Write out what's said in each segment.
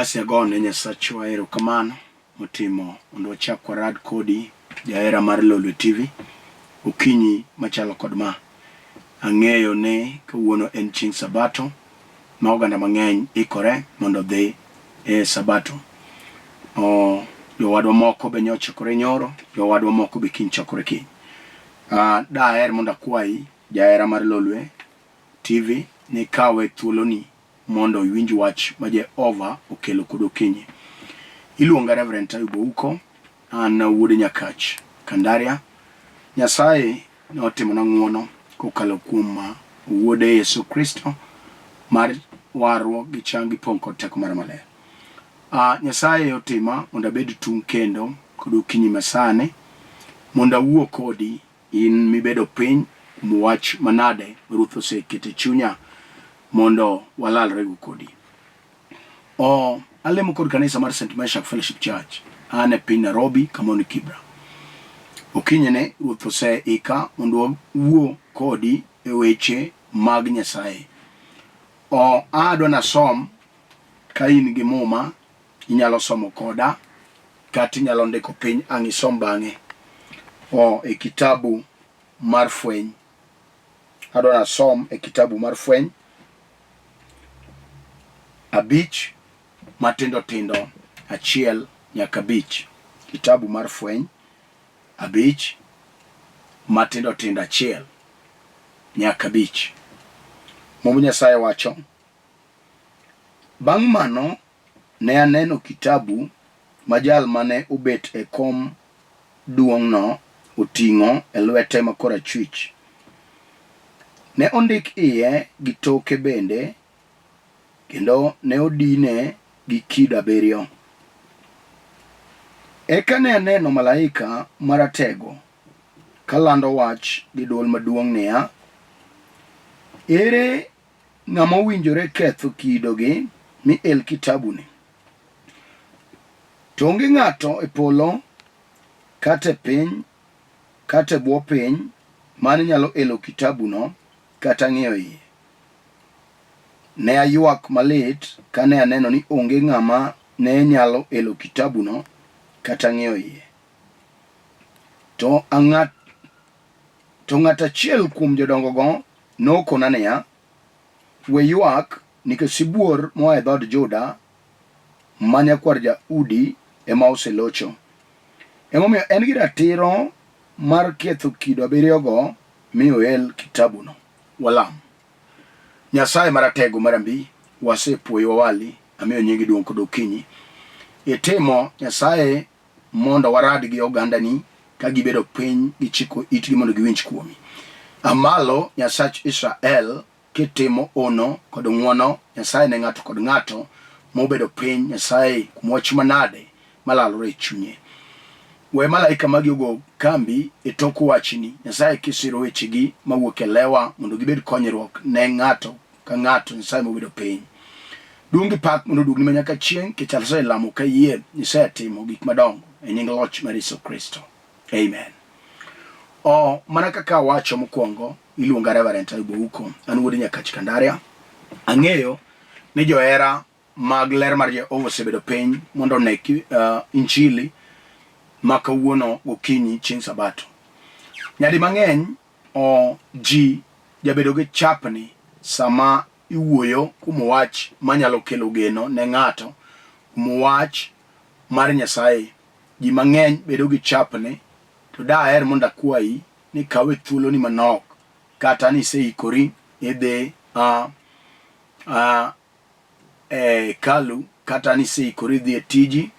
Basi agone Nyasacho erokamano motimo mondo wachak warad kodi jaera mar Lolwe TV okinyi machalo kod ma. Ang'eyo ne kawuono en chieng' Sabato ma oganda mang'eny ikore mondo dhi Sabato. Jowadwa moko be nyochokore nyoro, jowadwa moko be kiny chokore kiny. Daher mondo akwayi jaera mar Lolwe TV ni kawe thuoloni mondo iwinj wach ma JEHOVAH okelo kod okinyi. Iluonga Reverend Ayub, an wuod Nyakach Kandaria. Nyasaye ne otimona ng'wono kokalo kuom wuode Yesu Kristo mar warruok gi chang gi pong' kod teko mar maler. Nyasaye otima mondo abed tung' kendo kod okinyi masane mondo awuo kodi in mibedo piny kuom wach manade Ruoth osekete chunya mondo walalre go kodi. Alemo kod kanisa mar St. Meshach Fellowship Church. Ane piny Nairobi kamoni Kibra. Okinyene Ruoth oseika mondo wuo kodi e weche mag Nyasaye. Adwa nasom ka in gi muma inyalo somo koda kata inyalo ndiko piny ang' isom bang'e. E kitabu mar fweny. Adwa nasom e kitabu mar fweny abich matindo tindo 1 nyaka 5. Kitabu mar fweny abich matindo tindo 1 nyaka 5. Muma Nyasaye wacho: bang' mano ne aneno kitabu ma jal mane obet e kom duong'no oting'o e lwete ma korachwich. Ne ondik iye gi toke bende, kendo ne odine gi kido 7. Eka ne aneno malaika maratego kalando wach gi dwol maduong' niya: ere ng'ama owinjore ketho kidogi mi el kitabuni? To onge ng'ato e polo kata e piny kata e bwo piny mane nyalo elo kitabuno kata ng'iyo iye. Ne aywak malit kane aneno ni onge ng'ama ne nyalo elo kitabuno kata ng'iyo iye. To ng'at achiel kuom jodongogo nokona niya: we ywak, nikech sibuor moa e dhood Juda ma nyakwar Daudi ema oselocho. Emomiyo en gi ratiro mar ketho kido 7 mi oel kitabuno. Walam. Nyasaye maratego marambi, wasepuoyo wali, amiyo nyingi duong' kod okinyi. Itimo Nyasaye mondo warad gi ogandani ka gibedo piny gichiko itgi mondo giwinj kuomi. Amalo Nyasach Israel kitimo ono kod ng'wono Nyasaye ne ng'ato kod ng'ato mobedo piny. Nyasaye kuom wach manade malalore e chunye. We malaika magi ogo kambi e tok wachni. Nyasaye kisiro wechegi mawuok e lewa mondo gibed konyruok ne ng'ato ka ng'ato. Nyasaye mobedo piny. Duong' pak mondo dugni manyaka chieng' kichalso lamo ka yie isetimo gik madongo e nying loch mar Yesu Kristo. Amen. Mana kaka wacho mokwongo, iluonga Reverend Ayub, an wuod Nyakach Kandaria. Ang'eyo ni johera mag ler mar JEHOVAH osebedo piny mondo ne injili ma kawuono gokinyi chieng' Sabato. Nyadi mang'eny ji jabedo gi chapni sama iwuoyo kuom wach manyalo kelo geno ne ng'ato, kuom wach mar Nyasaye. Ji mang'eny bedo gi chapni, to daher mondo akwayi ni kawe thuoloni manok, kata ni seikori idhi kalu, kata ni seikori idhi e tiji,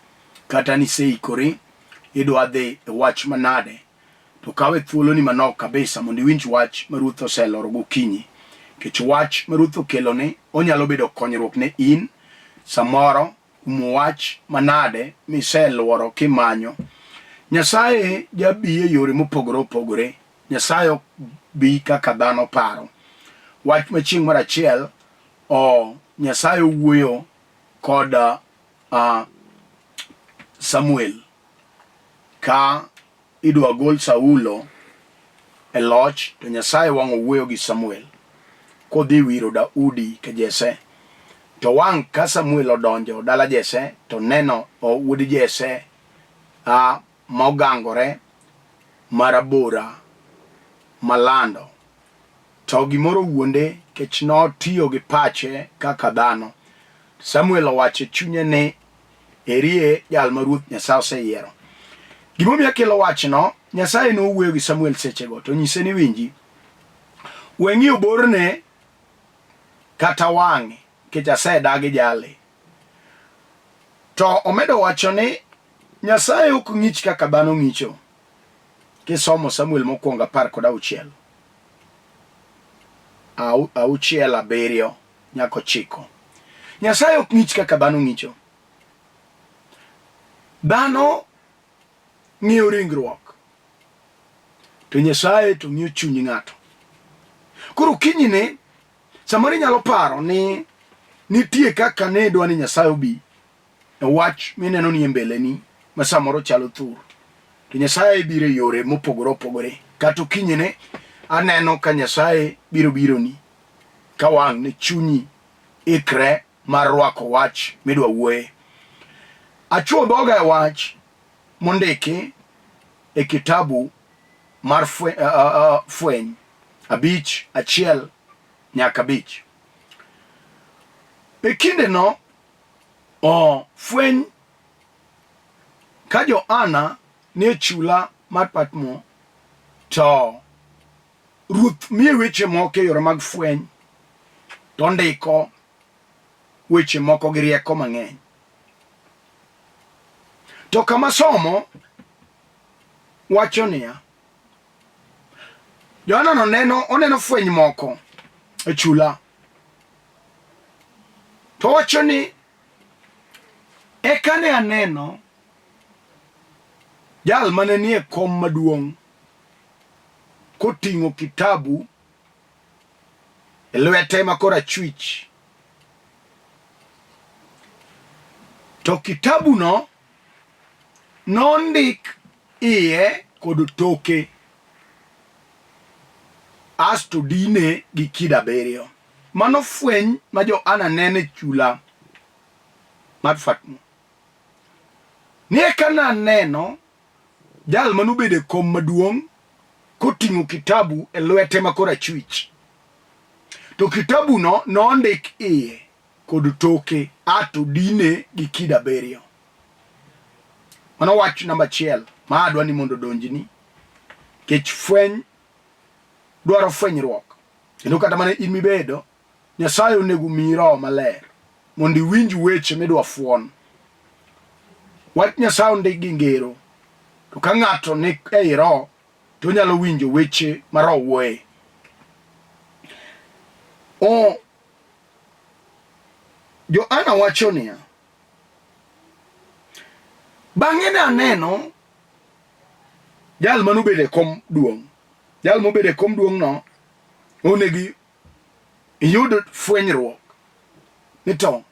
kata ni seikori idwa dhi e wach manade, to kawe thuoloni manok kabisa mondo iwinj wach ma Ruoth oseloro gokinyi. Kech wach ma Ruoth okeloni onyalo bedo konyruok ne in samoro kuom wach manade miseluoro kimanyo. Nyasaye jabi e yore mopogore opogore. Nyasaye ok bi kaka dhano paro. Wach ma chieng' mar achiel Nyasaye owuoyo kod Samuel ka idwa gol Saulo e loch, to Nyasaye wang'o wuoyo gi Samuel kodhi wiro Daudi ka Jesse. To wang' ka Samuel odonjo dala Jesse to neno wuod Jesse mogangore marabora malando. To gimoro wuonde kech notiyo gi pache kaka dhano. Samuel owacho chunye ni erie jal ma Ruoth Nyasaye oseyiero. Gimomiyo kelo wachno, Nyasaye nowuoyo gi Samuel sechego to nyise ni winji, weng'i oborne kata wang'e kech asedagi jale. To omedo wacho ni Nyasaye ok ng'ich kaka dhano ng'icho. Kisomo Samuel mokwongo 16 7 nyaka 9. Nyasaye ok ng'ich kaka dhano ng'icho. Dhano ng'iyo ringruok, to Nyasaye to ng'iyo chuny ng'ato. Koro kinyne samoro inyalo paro ni nitie kaka ne dwa ni Nyasaye obi e wach mineno ni e mbeleni ma samoro chalo thur. To Nyasaye biro e yore mopogore opogore. Kata kinyne aneno ka Nyasaye biro ni ka wang' ne chunyi ikre mar rwako wach midwa wuoye. Achuo dhoga e wach mondiki e kitabu mar Fweny 5:1 nyaka 5. E kinde no Fweny ka Johana ne chula mar Patmo, to Ruoth miye weche moko e yore mag fweny, to ndiko weche moko gi rieko mang'eny. To kama somo wacho niya, Johana no oneno fweny moko e chula, to wacho ni eka ne aneno jal mane nie kom maduong' koting'o kitabu e lwete ma korachwich. To kitabu no nondik iye kod toke, asto dine gi kida 7. Mano fweny ma Johana nene chula mar Fatmo. Nie kana neno jal manobede kom maduong' koting'o kitabu e lwete ma korachwich. To kitabu no nondik iye kod toke, ato dine gi kida 7. Mano wach namba 1 ma adwa ni mondo donjni, kech fweny dwaro fwenyruok. Kendo kata mana in mibedo, Nyasaye onego miyi Roho Maler mondo iwinj weche midwa fuon. Wach Nyasaye ondik gi ngero, to ka ng'ato ni ei Roho to onyalo winjo weche ma Roho wuoye. Johana wacho niya, bang'e ne aneno jal manobede kom duong'. Jal mobede kom duong' no onegi iyud fwenyruok ni to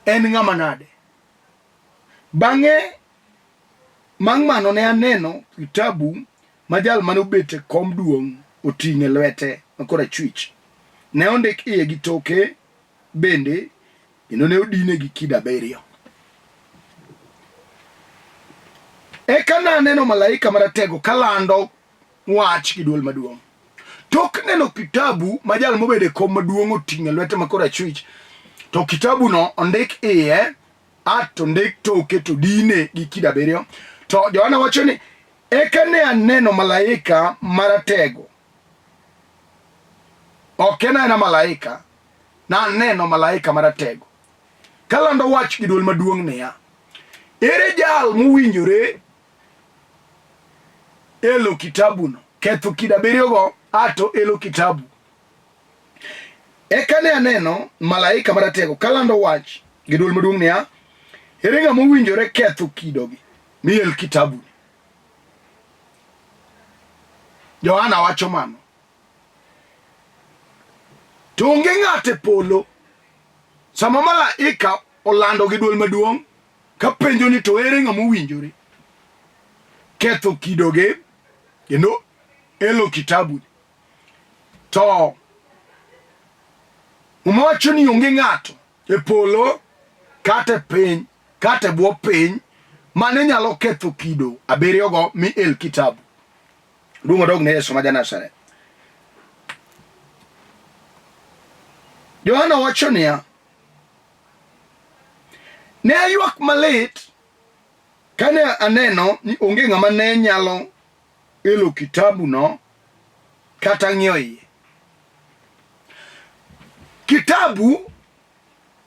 en ng'ama nade. Bang'e mang' mano ne aneno kitabu ma jal manobete kom duong' oting'e lwete ma korachwich. Ne ondik iye gi toke bende, kendo ne odine gi kida 7. Eka ne aneno malaika maratego kalando wach gi duol maduong'. Tok neno kitabu ma jal mobede kom maduong' oting'e lwete ma korachwich, to kitabu no ondik iye ato ndik toke to dine gi kida 7. To Johana wacho ni eka ne aneno malaika maratego. Ok en malaika, na aneno malaika maratego kalando wach gi duol maduong' niya, ere jal mowinjore elo kitabu no, ketho kida 7 go ato elo kitabu. Eka ne aneno malaika maratego kalando wach gi duol maduong' niya, ere ng'ama owinjore ketho kidogi miel kitabu. Johana wacho mano. To onge ng'ate polo sama malaika olando gi duol maduong' ka penjo ni to ere ng'ama owinjore ketho kidogi kendo elo kitabu. To Umawacho ni onge ng'ato e polo kata piny kata bwo piny mane nyalo ketho kido abiriyo go mi el kitabu. Luongo dog ne Yesu ma Nazaret. Johana wacho niya, ne ayuak malit kane aneno ni onge ng'ama ne nyalo elo kitabu no kata ng'iyo iye. Kitabu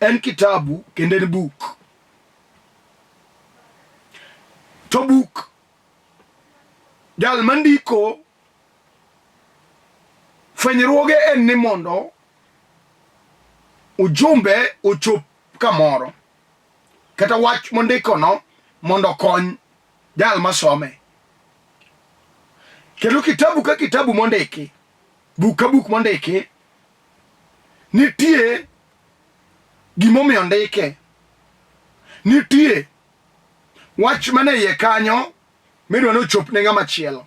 en kitabu kendo en buk. To buk jal mandiko fwenyruoge en ni mondo ujumbe ochop kamoro kata wach mondiko no mondo kony jal masome. Kendo kitabu ka kitabu mondiki, buk ka buk mondiki, nitie gimomiyo ndike, nitie wach mane iye kanyo midwa nochop ne ng'ama chielo.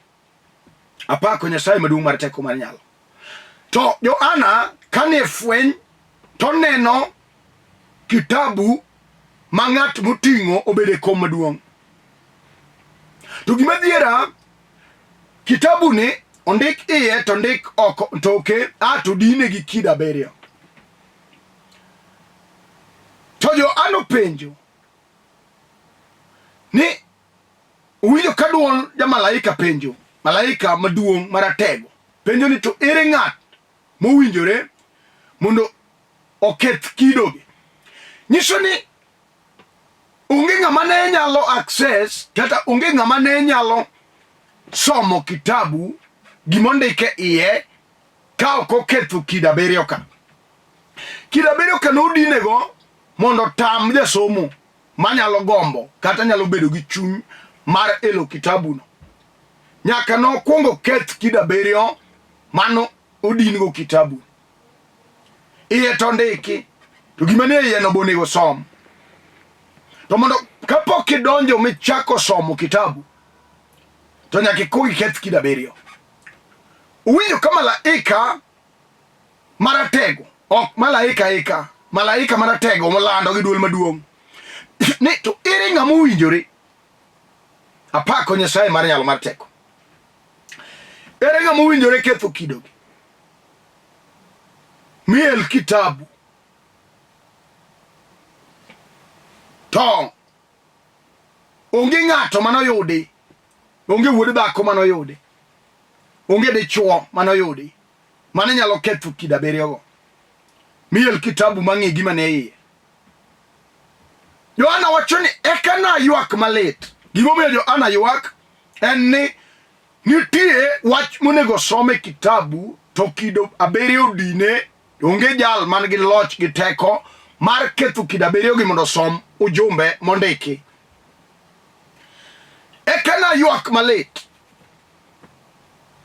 Apako Nyasaye maduong' mar teko mar nyalo. To Johana kane fweny to neno kitabu ma ng'at moting'o obede kom maduong'. To gima dhiera, kitabu ni ondik iye to ndik oko toke to dine gi kido abiriyo. To Johana penjo ni uwinjo ka duol ja malaika penjo, malaika maduong' maratego penjo ni to ere ng'at mowinjore mondo oketh kidogi. Nyiso ni onge ng'ama ne nyalo access kata onge ng'ama ne nyalo somo kitabu gimondike iye ka ok oketho kido abiriyo ka. Kido abiriyo ka nodinego mondo tam jasomo manyalo gombo kata nyalo bedo gi chuny mar elo kitabu no. Nyaka nokwongo keth kido abiriyo mano odingo kitabu. Iye to ndiki, to gima ne iye no bonego som. To mondo kapok idonjo michako somo kitabu, to nyaka ikuong keth kido abiriyo. Uwinjo ka malaika maratego, ok malaika maratego molando gi duol maduong'. Ni to ere ng'ama owinjore? Apako Nyasaye mar nyalo mar teko. Ere ng'ama owinjore ketho kidogi? Miel kitabu. To onge ng'ato manoyudi, onge wuod dhako manoyudi, onge dichuo manoyudi mane nyalo ketho kido abiriyo go. Miel kitabu mang'e gima ne iye. Johana wacho ni eka nayuak malit. Gimomiyo Johana ywak en ni nitie wach monego some kitabu to kido abiriyo dine. Onge jal man gi loch gi teko mar ketho kido abiriyo gi mondo som ujumbe mondiki. Eka nayuak malit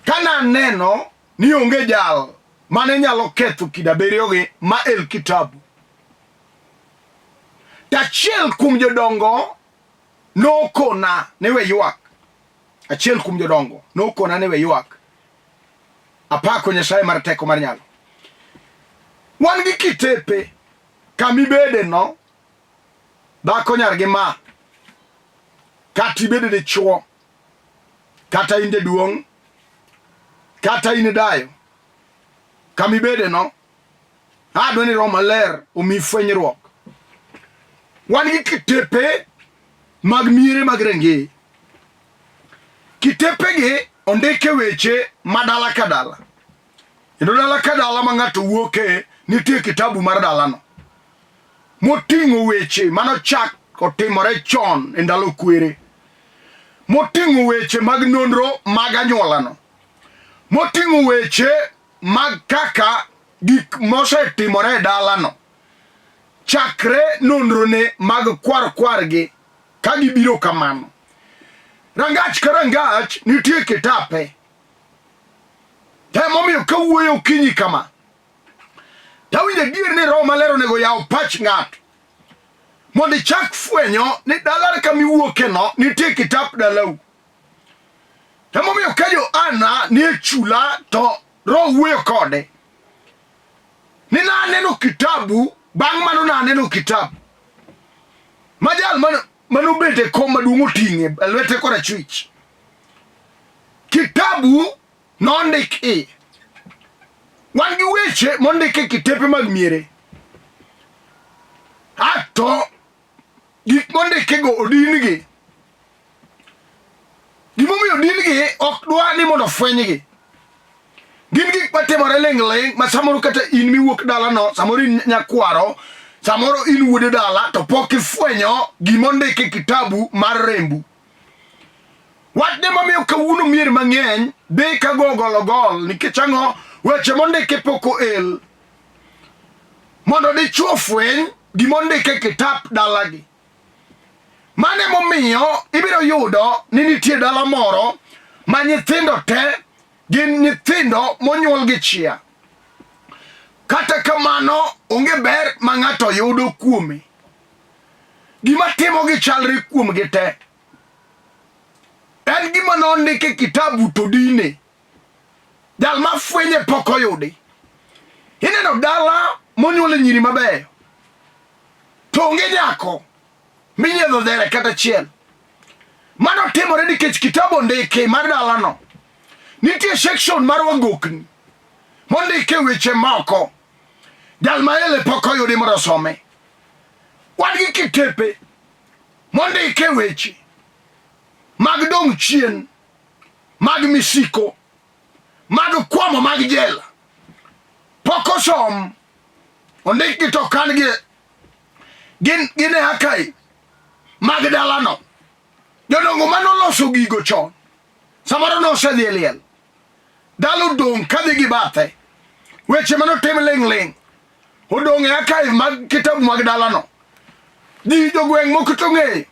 kana neno ni onge jal mane nyalo ketho kido abiriyo gi ma el kitabu. Achiel kuom jodongo nokona ne we ywak. Achiel kuom jodongo nokona ne we ywak. Apako Nyasaye mar teko mar nyalo. Wan gi kitepe kamibede no, dhako nyar gi ma, kata ibede dichuo, kata inde duong', kata ine dayo, kamibede no, adwa ni Roho Maler omi fwenyruok. Wan gi kitepe mag miere mag renge. Kitepe gi ondike weche madala ka dala. Endo dala ka dala ma ng'ato wuoke nitie kitabu mar dalano moting'o weche manochak otimore chon e ndalo kwere, moting'o weche mag nonro mag anyuolano, moting'o weche mag kaka gik mosetimore e dalano chakre nonrone mag kwargi ka gibiro kamano. Rangach ka rangach nitie kitape. Momiyo kawuoyo okinyi kama, tawinjo adier ni Roho Maler onego yaw pach ng'ato mondo ichak fwenyo ni dala ka miwuoke no nitie kitap dalau. Momiyo ka Johana ni e chula to Roho wuoyo kode ni nane naneno kitabu bang' mano naneno kitabu majal mano bede kom maduong' oting'e lwete korachwich. Kitabu nondik wan gi weche mondike kitepe mag miere ato gik mondike go Odin gi gimomiyo Odin gi ok dwa ni mondo fwenygi gin gik matimore ling' ma samoro kata in miwuok dala no samoro in nyakwaro samoro in wuode dala to pok ifwenyo gimondike kitabu mar rembu. Wachne mamiyo kawuono mier mang'eny be ka gogol nikech ang'o weche mondike poko el mondo dichuo fweny gimondike kitap dalagi. Mane momiyo ibiro yudo ni nitie dala moro ma nyithindo te gin nyithindo monyuol gi chia. Kata kamano onge ber ma ng'ato yudo kuome. Gima timo gi chalre kuomgi te. En gima nondike kitabu to dine. Jal ma fwenye pok oyudi. Ineno dala monyuole nyiri mabeyo. To onge nyako minyiedho dhere kata chiel. Mano timore nikech kitabu ondike mar dala no. Nitie section mar wagokni mondike weche moko. Jal ma ele pok oyudi mondo some. Wan gi kitepe mondike weche mag dong' chien, mag misiko, mag kwamo, mag jela. Pok osom ondik gi to kan gi gin e akai mag dala no. Jodongo manoloso gigo chon samoro nosedhi liel. Dalo dong' kadhi gi bathe. Weche manotim ling' odong' e akai mag kitabu mag dala no. Ji jogweng' moko to ng'eyo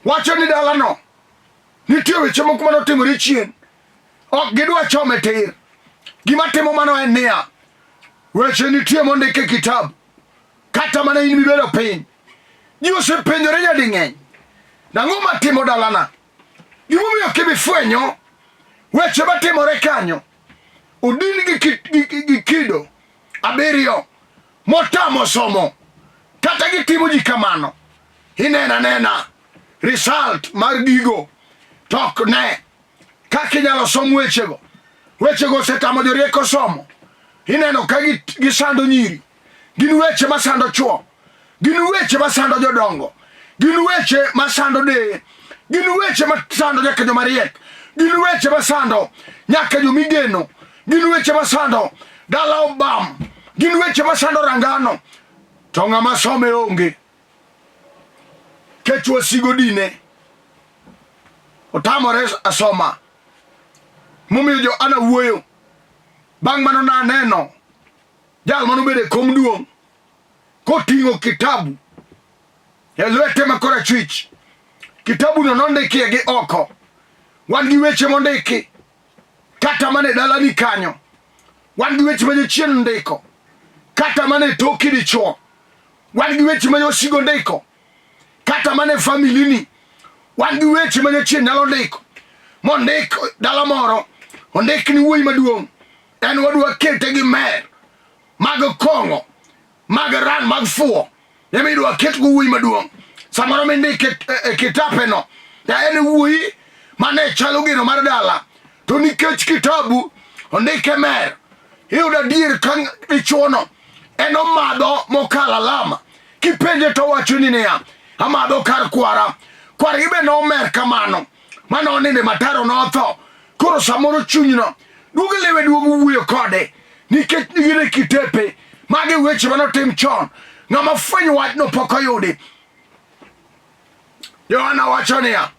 wacho ni dala no nitie weche moko manotimore chien ok gidwa chome tir. Gima timo mano en niya weche nitie mondike kitabu kata mana in mibedo piny. Ji osepenjore nyading'eny nang'o matimo dalana. Gimomiyo kibifwenyo weche matimore kanyo Odin gi kido abiriyo motamo somo kata gitimo ji kamano. Inena result mar gigo tok ne kaka inyalo som wechego setamo jorieko somo. Ineno ka gisando nyiri. Gin weche masando chuo. Gin weche masando jodongo. Gin weche masando de. Gin weche masando nyaka jomariek. Gin weche masando nyaka jomigeno. Gin weche masando dala obam. Gin weche masando rangano. To ng'ama some onge. Kech wasigo dine otamore asoma. Momiyo jo ana wuoyo bang' mano naneno jal manobede kom duong' koting'o kitabu e lwete ma korachwich. Kitabu no nondikie gi oko. Wan gi weche mondiki kata mane dalani kanyo. Wan gi weche ma jochien ndiko kata mane toki dichuo. Wan gi weche ma josigo ndiko kata mane familini. Wan gi weche ma jochien nyalo ndiko. Mondik dala moro ondik ni wuoyi maduong' en wadwa kete gi mer mag kong'o mag ran mag fuo. Emidwa ket go wuoyi maduong'. Samoro mindike kitape no en wuoyi mane chalo gino mar dala. To nikech kitabu ondike mer iyudo adier ka dichuo no en omadho mokalo alama. Kipenje to wacho ni niya amadho kar kwara. Kwara ibe no mer kamano mano ninde mataro no otho. Koro samoro chunyno duogo lewe duogo wuoyo kode nikech nigire kitepe magi weche manotim chon. Ng'ama fwenyo wach no pok oyudi. Yohana wacho niya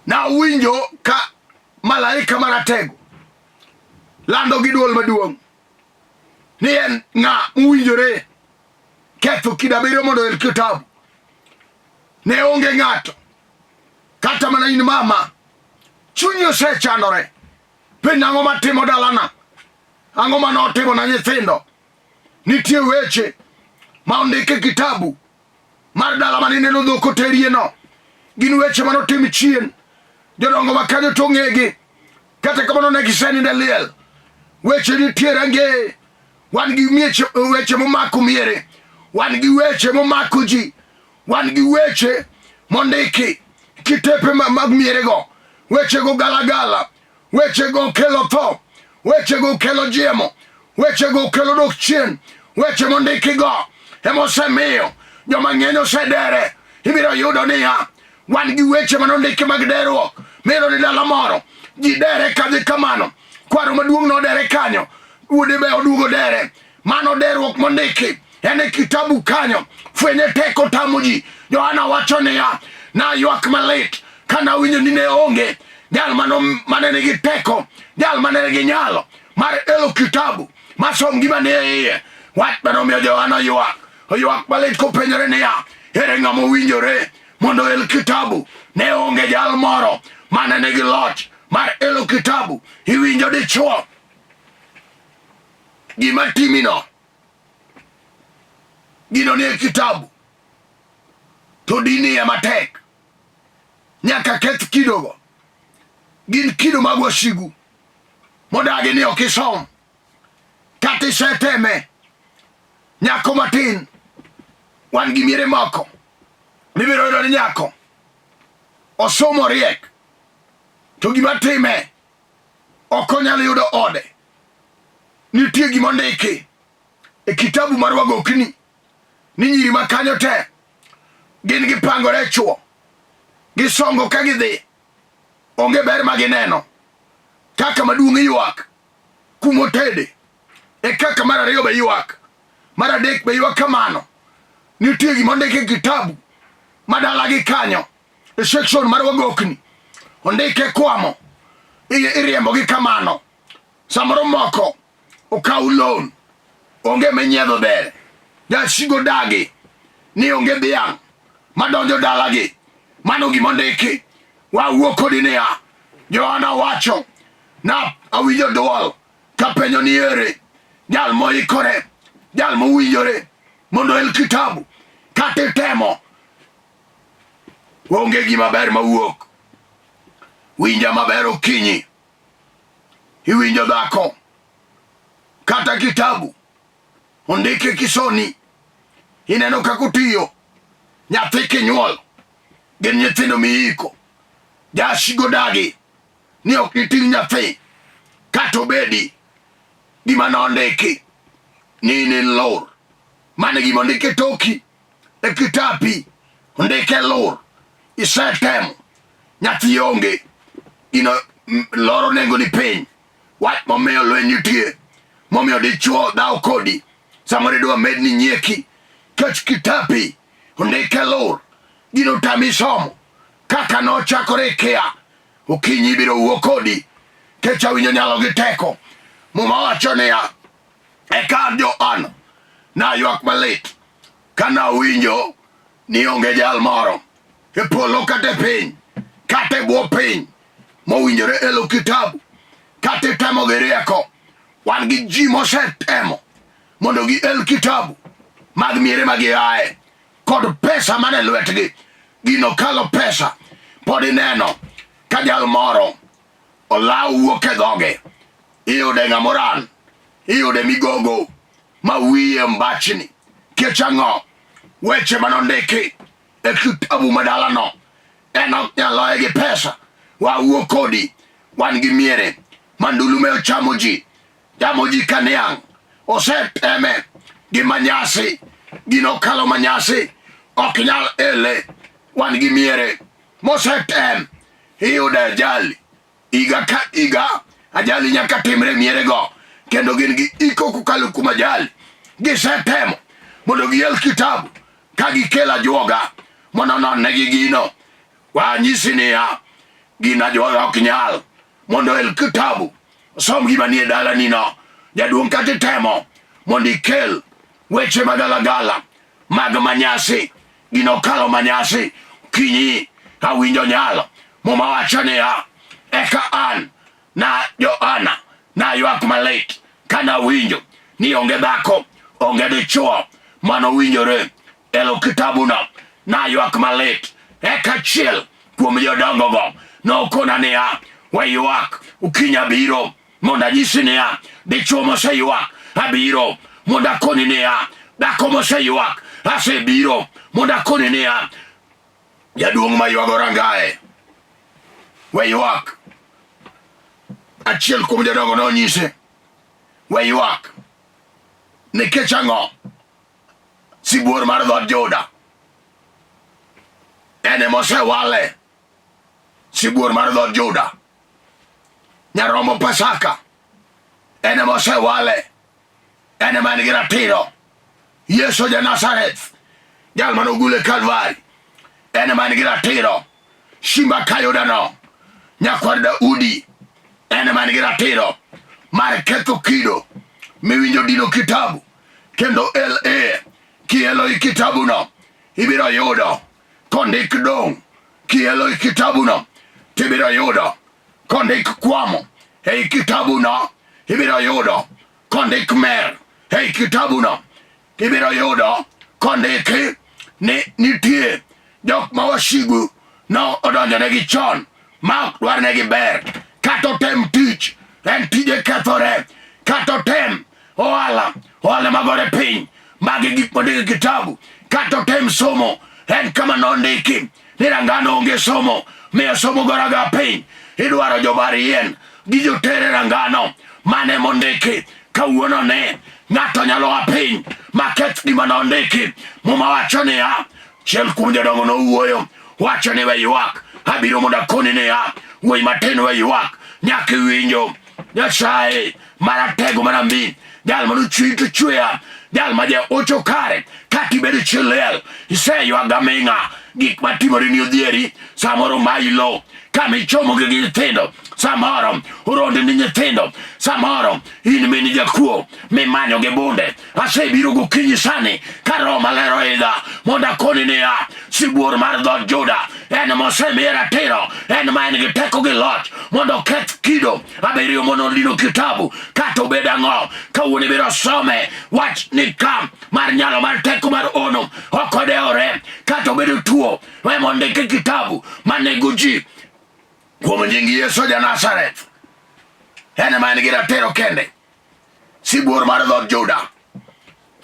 na winjo ka malaika maratego lando gi duol maduong' ni en ng'a mwinjore ketho kidabiriyo mondo el kitabu. Ne onge ng'ato kata mana in mama chunyi osechandore. Penj ang'o matimo dalana. Ang'o manotimo na nyithindo. Nitie weche ma ondike kitabu mar dala manineno dhok oterie no. Gin weche manotim chien. Jodongo makanyo to ng'egi kata kamano ne giseninde liel. Weche nitiere nge wan gi weche momako miere, wan gi weche momako ji, wan gi weche mondiki kitepe mag miere go, weche go galagala, weche go kelo tho, weche go kelo jiemo, weche go kelo dok chien, weche mondiki go emosemiyo joma ng'eny osedere. Ibiro yudo niya, wan gi weche manondiki mag deruok. Miro ni dala moro ji dere kadhi kamano, kwaro maduong' nodere kanyo, wuode be oduogo dere. Mano deruok mondiki ene kitabu kanyo, fwenye teko tamo ji. Johana wacho niya, na ywak malit kana winjo ni ne onge jal mane nigi teko, jal mane nigi nyalo mar elo kitabu masom gima ne iye. Wach manomiyo Johana ywak malit kopenjore niya, ere ng'ama owinjore mondo el kitabu? Ne onge jal moro mane nigi loch mar elo kitabu. Iwinjo dichuo gima timino, gino nie kitabu, to dini ya matek nyaka keth kidogo. Gin kido mag wasigu modagi ni okisom kati seteme. Nyako matin, wan gi miere moko, mibiro yudo ni nyako osomo riek, to gima time okonyal yudo ode. Nitie gima ondiki e kitabu mar wagokni ni nyiri makanyo te gin gipangore chuo, gisongo ka gidhi, onge ber ma gineno. Kaka maduong' ywak kumotede, e kaka mar ariyo be ywak, mar adek be ywak kamano. Nitie gima ondiki e kitabu madalagi kanyo, e section mar wagokni ondike kwamo, iriembo gi kamano. Samoro moko okaw loan, onge menyiedho dere, jasigo dagi ni onge dhiang' madonjo dalagi. Mano gima ondiki. Wawuo kodi niya, Johana wacho na awinjo duol kapenjo ni ere jal moikore, jal mowinjore mondo el kitabu. Kati temo, onge gima ber mawuok. Winja maber okinyi, iwinjo dhako kata kitabu ondike kisoni, ineno kakutiyo, nyathi kinyuol, gin nyithindo miiko. Jasigo dagi ni okiting' nyathi kata obedi gima nondiki ni lor. Mane gima ondike toki e kitapi, ondike lor. Isetemo, nyathi onge, gino loro nengo ni piny. Wach momiyo lweny nitie, momiyo dichuo dhaw kodi samoro idwa med ni nyieki, kech kitapi ondike lor. Gino tami somo kaka nochakore kia. Okinyi ibiro wuo kodi, kech awinjo nyalo gi teko. Muma wacho niya, eka Johana na ywak malit kana awinjo ni onge jal moro e polo kata piny kata bwo piny mowinjore elo kitabu. Kata temo gi rieko, wan gi ji mosetemo mondo gi el kitabu mag miere magiae kod pesa mane lwetgi. Gino kalo pesa, pod ineno ka jal moro olaw wuok e dhoge, iyude ng'amoran, iyude migogo ma wiye mbachni. Kech ang'o? Weche manondiki e kitabu madalano en ok nyaloe gi pesa. Wawuo kodi, wan gi miere mandulume ochamo ji, jamo ji kaniang', oseteme gi manyasi. Gino kalo manyasi ok nyal ele. Wan gi miere mosetem, iyude ajali iga ka iga. Ajali nyaka timre miere go, kendo gin gi iko kukalo kuma ajali. Gisetemo mondo giel kitabu ka gikelo ajuoga mondo nonegi gino. Wanyisi niya, gino ajuoga ok nyal mondo el kitabu. Som gima nie dala nino, jaduong' kati temo mondo ikel weche magalagala mag manyasi. Gino kalo manyasi, kinyi awinjo nyalo. Muma wacho niya, eka an na Johana na ywak malit kana winjo ni onge dhako, onge dichuo mano winjore elo kitabuno. Na ywak malit, eka chiel kuom jodongo go nokona niya, we ywak, ukinya biro mondo anyisi niya, dichuo moseywak abiro monda koni niya dhako moseyuak asebiro monda koni niya jaduong' maywago rangae we ywak. Achiel kuom jodongo nonyise we ywak nikech ang'o? Sibuor mar dhood Juda ene mosewale. Sibuor mar dhood Juda Nyarombo Pasaka ene mosewale. Ene man gi ratiro. Yesu ja Nazareth jal manogule Kalvari ene man gi ratiro. Shimba Kayodano nyakwar Daudi ene man gi ratiro mar ketho kido miwinjo dino kitabu kendo LER kielo i kitabu no ibiro yudo kondik dong. Kielo i kitabu no tibiro yudo kondik kwamo. Ei kitabu no ibiro yudo kondik mer. Ei kitabu no ibiro yudo kondik ni nitie jok mawasigu no odonjonegi chon ma ok dwarnegi ber kato tem tich en tije kethore kato tem ohala magore piny magi gik mondiki kitabu kato tem somo en kama nondiki ni rangano onge somo miyo somo goraga piny idwaro jobari yien gi jotere rangano mane mondiki kawuono ne ng'ato nyalo wa piny maketh gima nondiki muma wacho niya chiel kuom jodongo nowuoyo wacho ni we ywak abiro mondo akoni niya wuoyi matin we ywak nyaka iwinjo Nyasaye maratego marambin jal manuchwi to chweya jal maja ocho kare kati bedo chilel iseywaga gaming'a gik matimore ni odhieri samoro mailo kama ichomo gi nyithindo samoro uronde ni nyithindo samoro in mini jakuo mimanyo gi bunde asebiro gokinyi sani ka Roho Maler oidha mondo akoni niya sibuor mar dhood Juda en mosemiye ratiro en ma en gi teko gi loch mondo oketh kido abiriyo monondino kitabu kata obed ang'o kawuono ibiro some wach ni kam mar nyalo mar teko mar ono okodewore kata obedo tuo we mondiki kitabu manego ji kuom nying Yesu ja Nazareth ene ma en gi ratiro kende. Sibuor mar dhood Juda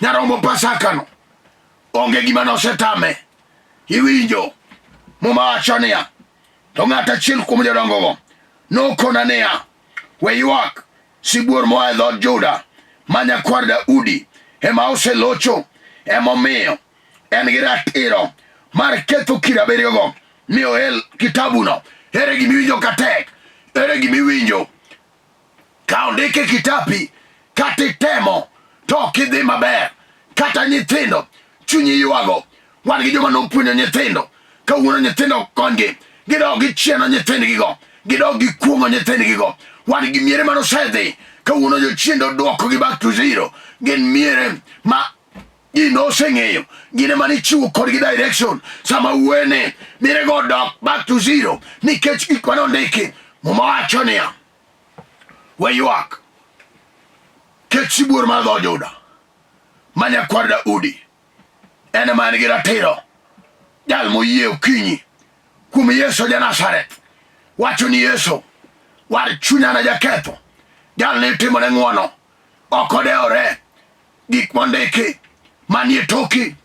Nyarombo Pasaka no onge gima nosetame. Iwinjo muma wacho niya to ng'at achiel kuom jodongogo nokona niya we ywak sibuor moa e dhood Juda ma nyakwar Daudi ema oselocho emomiyo en gi ratiro mar ketho kir abiriyogo mi oel kitabu no. Ere gimiwinjo katek? Ere gimiwinjo ka ondike kitapi kata itemo to ok idhi maber kata nyithindo chunyi ywago. Wan gi joma nopuonjo nyithindo kawuono nyithindo konygi gidog gichieno nyithindgigo gidog gikuong'o nyithindgigo. Wan gi miere manosedhi kawuono jochiendo duokogi back to zero. Gin miere ma ji noseng'eyo gine mane chiwo kodgi direction sama wuene miere go dok back to zero nikech gik manondiki. Muma wacho niya we ywak kech sibuor mar dhood Juda ma nyakwar Daudi ene ma en gi ratiro jal moyie okinyi kuom Yesu ja Nazareth. Wacho ni Yesu war chunya na jaketho jal ne timone ng'wono okodewore gik mondiki manie toki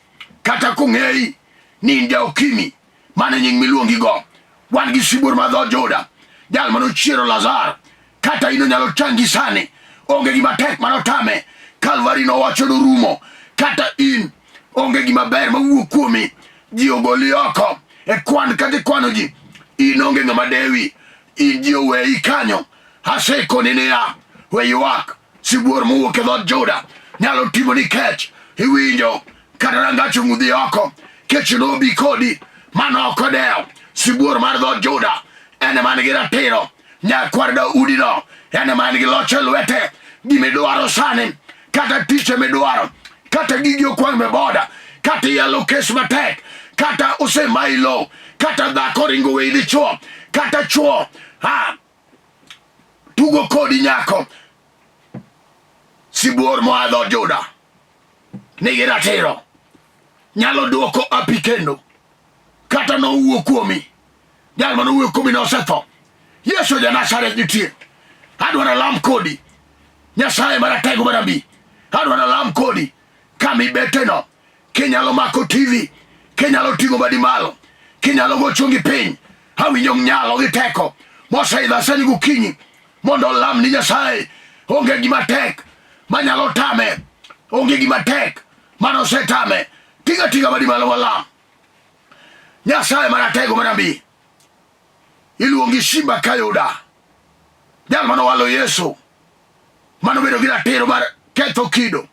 kata kung'eyi ni in ja okimi mane nying miluongi go. Wan gi sibuor mar dhood Juda jal manochiero Lazaro kata ino nyalo changi sani onge gima tek manotame. Kalvari nowacho norumo kata in onge gima ber mawuok kuomi ji ogoli oko e kwan kata kwano ji in onge ng'ama dewi in ji oweyi kanyo. Asekoni niya we ywak sibuor mowuok e dhood Juda nyalo timoni kech. Iwinjo kata rangach ong'udhi oko kech nobi kodi mano okodewo. Sibuor mar dhood Juda ene man gi ratiro nyakwar Daudi no ene man gi loch e lwete. Gimidwaro sani kata tich midwaro kata gigi okwang' me boda kata yalo kes matek kata osemailo kata dhako ringo wey dichuo kata chuo tugo kodi nyako. Sibuor moa dhood Juda nigi ratiro nyalo duoko api kendo kata nowuok kuomi jal manowuok kuomi nosetho. Yesu ja Nazareth nitie. Adwaro lam kodi Nyasaye maratego marambi adwa nalam kodi kama ibeteno, kinyalo mako TV, kinyalo ting'o badi malo, kinyalo gochongi piny, awinjo nyalo gi teko moseidha sani gokinyi mondo lam ni Nyasaye. Onge gima tek manyalo tame, onge gima tek mano setame. Tiga badi malo walam Nyasaye maratego manabi, iluongi Simba Kayuda, jal mano walo Yesu, mano bedo gi ratiro mar ketho kido.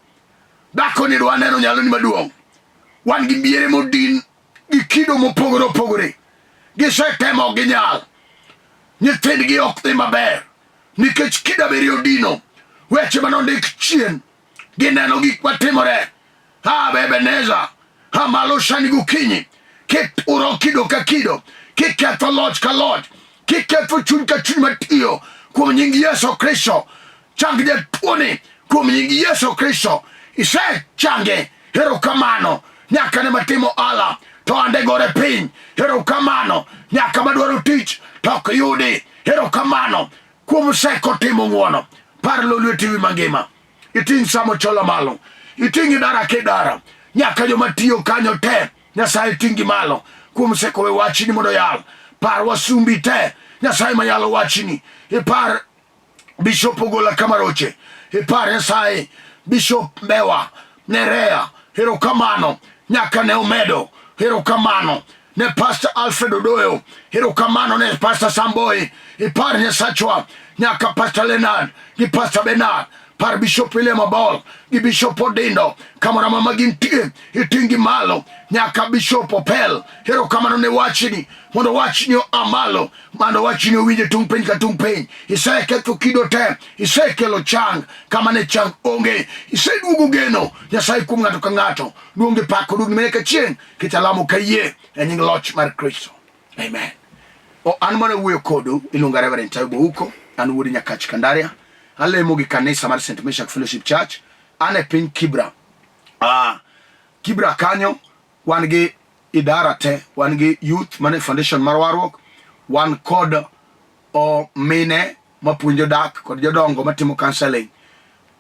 Dhako ni dwa neno nyalo ni maduong', wan gi miere modin gi kido mopogore opogore, gisetemo gi nyal, nyithindgi ok dhi maber nikech kida beri odino weche manondik chien, gineno gik matimore. Ebeneza, malo shani gokinyi, kituro kido ka kido, kiketho loch ka loch, kiketho chuny ka chuny matiyo kuom nying Yesu Kristo. Chang jatuoni kuom nying Yesu Kristo, isechange. Erokamano nyaka ne matimo ala to ande gore piny. Erokamano nyaka madwaro tich to ok yudi. Erokamano kuom seko timo ng'wono. Par Lolwe TV mangima, iting' samo chola malo, iting' dara ke dara, nyaka joma tiyo kanyo te Nyasaye ting'i malo kuom seko we wachni mondo yal. Par wasumbi te Nyasaye mayalo wachni, ipar Bishop Ogola Kamaroche, ipar Nyasaye Bishop Mewa Nerea. Erokamano nyaka ne Omedo. Erokamano ne Pastor Alfred Odoyo. Erokamano ne Pastor Samboy. Ipar Nyasachwa nyaka Pastor Leonard gi Pastor Bernard. Par Bishop William Abol gi Bishop Odindo, kamora mama gintie itingi malo nyaka Bishop Opel. Erokamano ne wachni mondo wachni amalo, mondo wachni owinje tung piny ka tung piny. Iseketho kido te, isekelo chang kama ne chang onge, iseduogo geno Nyasaye kuom ng'ato ka ng'ato. Duonge pako duogi mene ka chieng' kitalamo kayie e nying loch mar Kristo. Amen. An mana wuoyo kodu ilunga Reverend Ayub Ouko, an wuodi Nyakach Kandaria. Alemo gi kanisa mar St. Meshach Fellowship Church. Ane piny Kibra. Kibra kanyo wan gi idara te, wan gi youth mane foundation mar warruok, wan kod mine mapuonjo dak kod jodongo matimo counseling,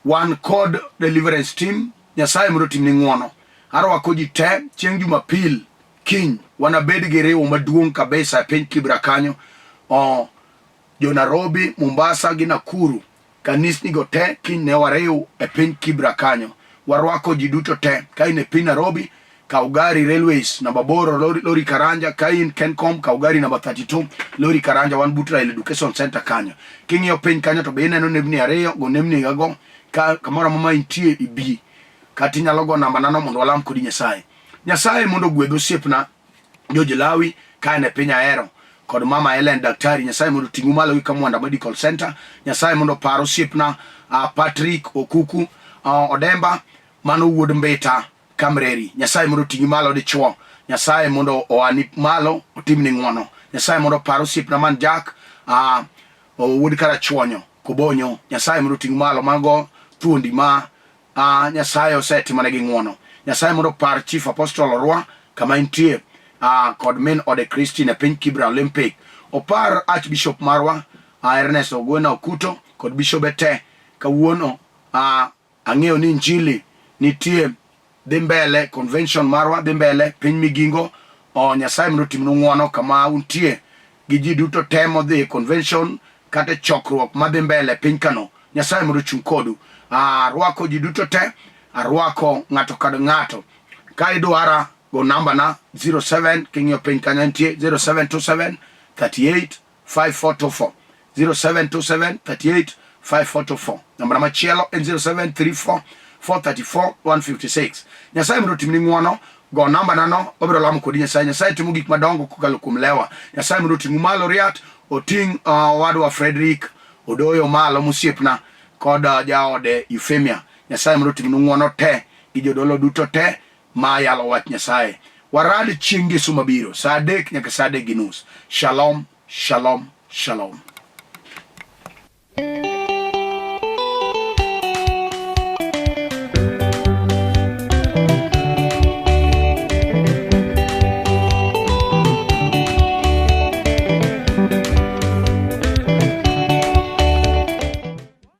wan kod deliverance team. Nyasaye mondo timni ng'wono. Arwako ji te chieng' Jumapil kiny wanabed gi riwo maduong' kabisa e piny Kibra kanyo. Jo Nairobi, Mombasa gi Nakuru, kanisni go te kiny ne wariw e piny Kibra kanyo. Warwako ji duto te. Ka in e piny Nairobi, Kaugari Railways namba boro Lori Karanja. Ka in Kencom, Kaugari namba 32 Lori Karanja, wan but Rail Education Center kanyo. King'iyo piny kanyo to be ineno nembni ariyo, go nembni gago kamoro mama intie ibi kati nyalo go namba nano mondo walam kodi Nyasaye. Nyasaye mondo gwedh osiepna George Lawi ka ne piny Ahero kod mama Ellen Daktari. Nyasaye mondo ting'u malo gi Kamwanda Medical Center. Nyasaye mondo paro osiepna Patrick Okuku Odemba mano wuod Mbita Kamreri. Nyasaye mondo ting'i malo dichuo. Nyasaye mondo oani malo otimni ng'wono. Nyasaye mondo paro osiepna man Jack wuod Karachuonyo Kobonyo. Nyasaye mondo ting'i malo mago thuondi ma Nyasaye osetimone gi ng'wono. Nyasaye mondo par Chief Apostle Orwa kama intie kod min ode Christine e piny Kibra Olympic. Opar Archbishop marwa Ernest Ogwena Okuto kod Bishop ete kawuono. Ang'eyo ni Injili nitie dhi mbele, convention marwa dhi mbele piny Migingo. Nyasaye mondo timnu ng'wono kama untie gi ji duto te modhi convention kata chokruok madhi mbele piny Kano. Nyasaye mondo chung kodu. Arwako ji duto te, arwako ng'ato kad ng'ato. Ka idwara go namba na 07 king'iyo piny kanyo nitie 0727 38 5424 0727 38 5424. Namba machielo en 0734 434 156. Nyasaye mondo timni ng'wono, go namba nano obiro lamo kodi Nyasaye. Nyasaye timo gik madongo kokalo kuom lewa. Nyasaye mondo ting'u malo riat, oting' wadwa Frederick Odoyo malo musiepna kod jaode Euphemia. Nyasaye mondo timnu ng'wono te gi jodolo duto te ma yalo wach Nyasaye. Warad chieng' Yesu mabiro sa 3 nyaka sa 3:30. Shalom, shalom, shalom.